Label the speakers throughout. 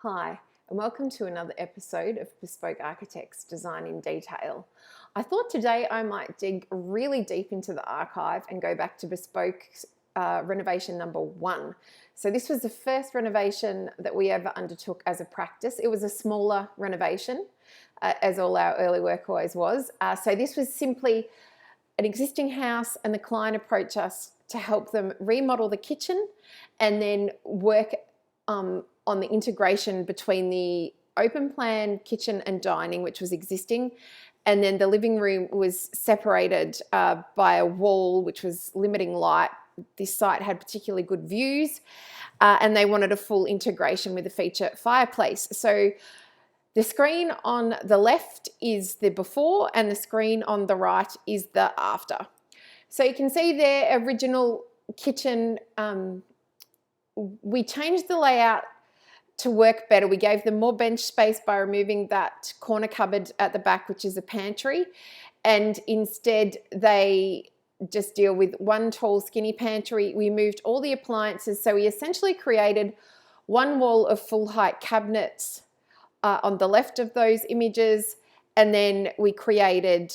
Speaker 1: Hi, and welcome to another episode of Bespoke Architects Design in Detail. I thought today I might dig really deep into the archive and go back to Bespoke renovation number 1. So this was the first renovation that we ever undertook as a practice. It was a smaller renovation, as all our early work always was. So this was simply an existing house, and the client approached us to help them remodel the kitchen and then work on the integration between the open plan kitchen and dining, which was existing, and then the living room was separated by a wall which was limiting light. This site had particularly good views, and they wanted a full integration with a feature fireplace. So the screen on the left is the before and the screen on the right is the after. So you can see their original kitchen. We changed the layout to work better. We gave them more bench space by removing that corner cupboard at the back, which is a pantry, and instead they just deal with one tall skinny pantry. We moved all the appliances, so we essentially created one wall of full height cabinets on the left of those images, and then we created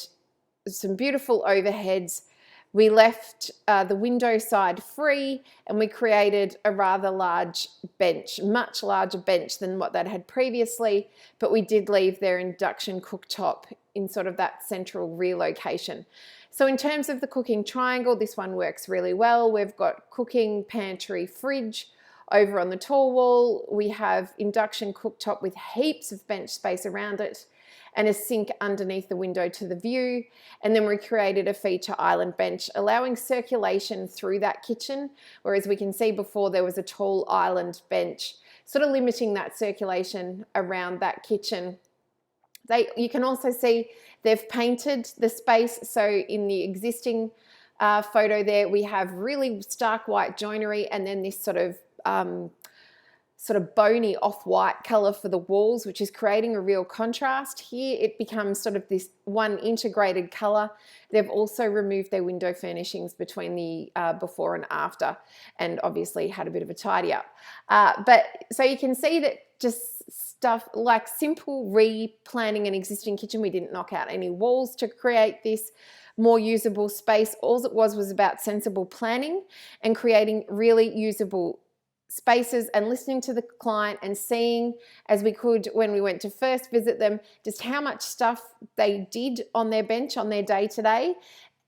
Speaker 1: some beautiful overheads. We left the window side free, and we created a rather large bench, much larger bench than what they'd had previously, but we did leave their induction cooktop in sort of that central rear location. So in terms of the cooking triangle, this one works really well. We've got cooking, pantry, fridge. Over on the tall wall, we have induction cooktop with heaps of bench space around it, and a sink underneath the window to the view. And then we created a feature island bench, allowing circulation through that kitchen, whereas we can see before there was a tall island bench, sort of limiting that circulation around that kitchen. You can also see they've painted the space. So in the existing photo there, we have really stark white joinery, and then this sort of bony off-white color for the walls, which is creating a real contrast. Here it becomes sort of this one integrated color. They've also removed their window furnishings between the before and after, and obviously had a bit of a tidy up. So you can see that just stuff like simple replanning an existing kitchen. We didn't knock out any walls to create this more usable space. All it was about sensible planning and creating really usable spaces, and listening to the client and seeing, as we could when we went to first visit them, just how much stuff they did on their bench on their day-to-day,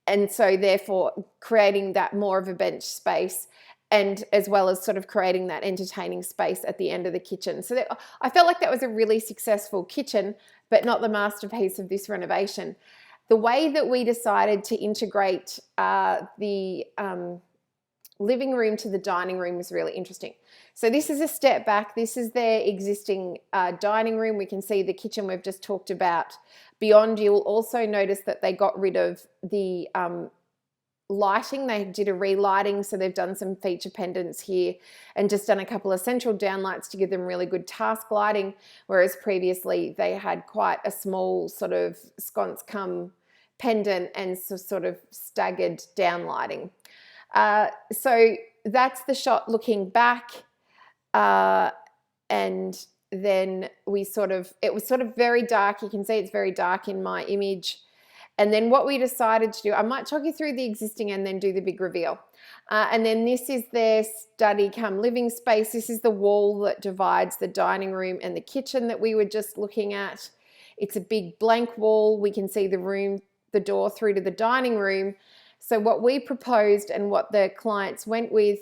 Speaker 1: and so therefore creating that more of a bench space, and as well as sort of creating that entertaining space at the end of the kitchen. So I felt like that was a really successful kitchen, but not the masterpiece of this renovation. The way that we decided to integrate the living room to the dining room was really interesting. So this is a step back. This is their existing dining room. We can see the kitchen we've just talked about. Beyond, you'll also notice that they got rid of the lighting. They did a relighting, so they've done some feature pendants here and just done a couple of central downlights to give them really good task lighting, whereas previously they had quite a small sort of sconce cum pendant and sort of staggered downlighting. So that's the shot looking back, and then it was sort of very dark. You can see it's very dark in my image. And then what we decided to do, I might talk you through the existing and then do the big reveal. And then this is their study cum living space. This is the wall that divides the dining room and the kitchen that we were just looking at. It's a big blank wall. We can see the door through to the dining room. So what we proposed and what the clients went with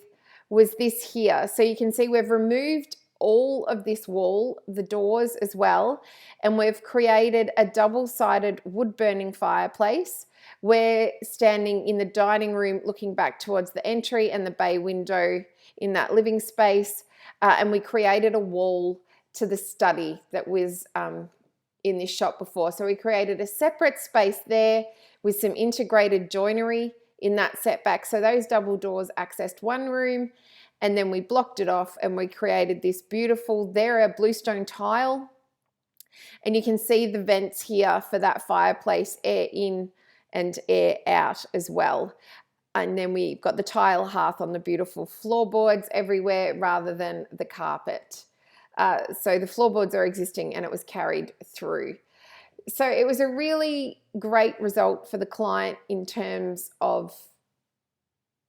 Speaker 1: was this here. So you can see we've removed all of this wall, the doors as well, and we've created a double-sided wood-burning fireplace. We're standing in the dining room looking back towards the entry and the bay window in that living space, and we created a wall to the study that was in this shot before. So we created a separate space there with some integrated joinery in that setback. So those double doors accessed one room, and then we blocked it off and we created this beautiful, they're a bluestone tile. And you can see the vents here for that fireplace, air in and air out as well. And then we've got the tile hearth on the beautiful floorboards everywhere rather than the carpet. So the floorboards are existing and it was carried through. So it was a really great result for the client in terms of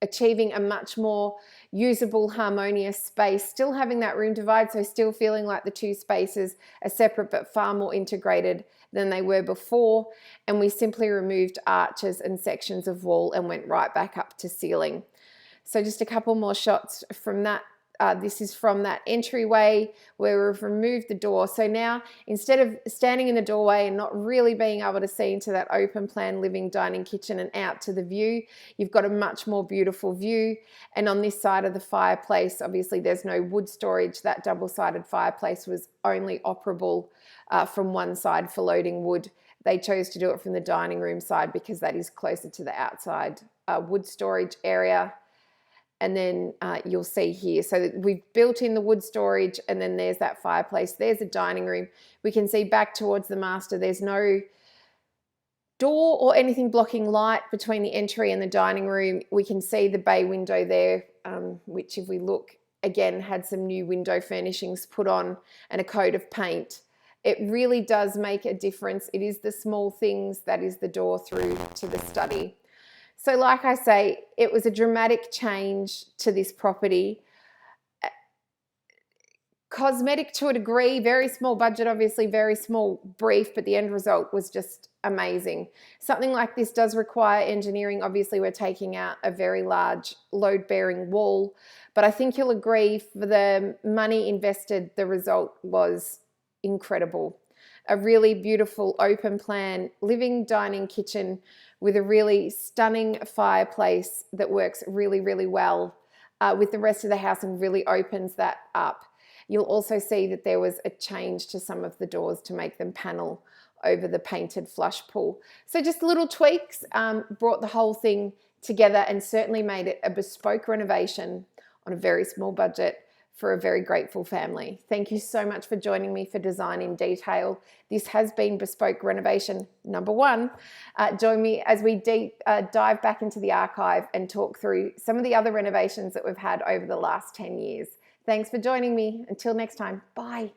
Speaker 1: achieving a much more usable, harmonious space, still having that room divide, so still feeling like the two spaces are separate but far more integrated than they were before. And we simply removed arches and sections of wall and went right back up to ceiling. So just a couple more shots from that. This is from that entryway where we've removed the door. So now, instead of standing in the doorway and not really being able to see into that open plan living, dining, kitchen and out to the view, you've got a much more beautiful view. And on this side of the fireplace, obviously there's no wood storage. That double-sided fireplace was only operable from one side for loading wood. They chose to do it from the dining room side because that is closer to the outside wood storage area. And then you'll see here, so we've built in the wood storage, and then there's that fireplace. There's a dining room. We can see back towards the master. There's no door or anything blocking light between the entry and the dining room. We can see the bay window there, which if we look again had some new window furnishings put on and a coat of paint. It really does make a difference. It is the small things that is the door through to the study. So like I say, it was a dramatic change to this property. Cosmetic to a degree, very small budget, obviously very small brief, but the end result was just amazing. Something like this does require engineering. Obviously, we're taking out a very large load-bearing wall, but I think you'll agree for the money invested, the result was incredible. A really beautiful open plan living, dining, kitchen with a really stunning fireplace that works really, really well with the rest of the house and really opens that up. You'll also see that there was a change to some of the doors to make them panel over the painted flush pull. So just little tweaks brought the whole thing together and certainly made it a bespoke renovation on a very small budget for a very grateful family. Thank you so much for joining me for Design in Detail. This has been Bespoke Renovation #1. Join me as we dive back into the archive and talk through some of the other renovations that we've had over the last 10 years. Thanks for joining me. Until next time, bye.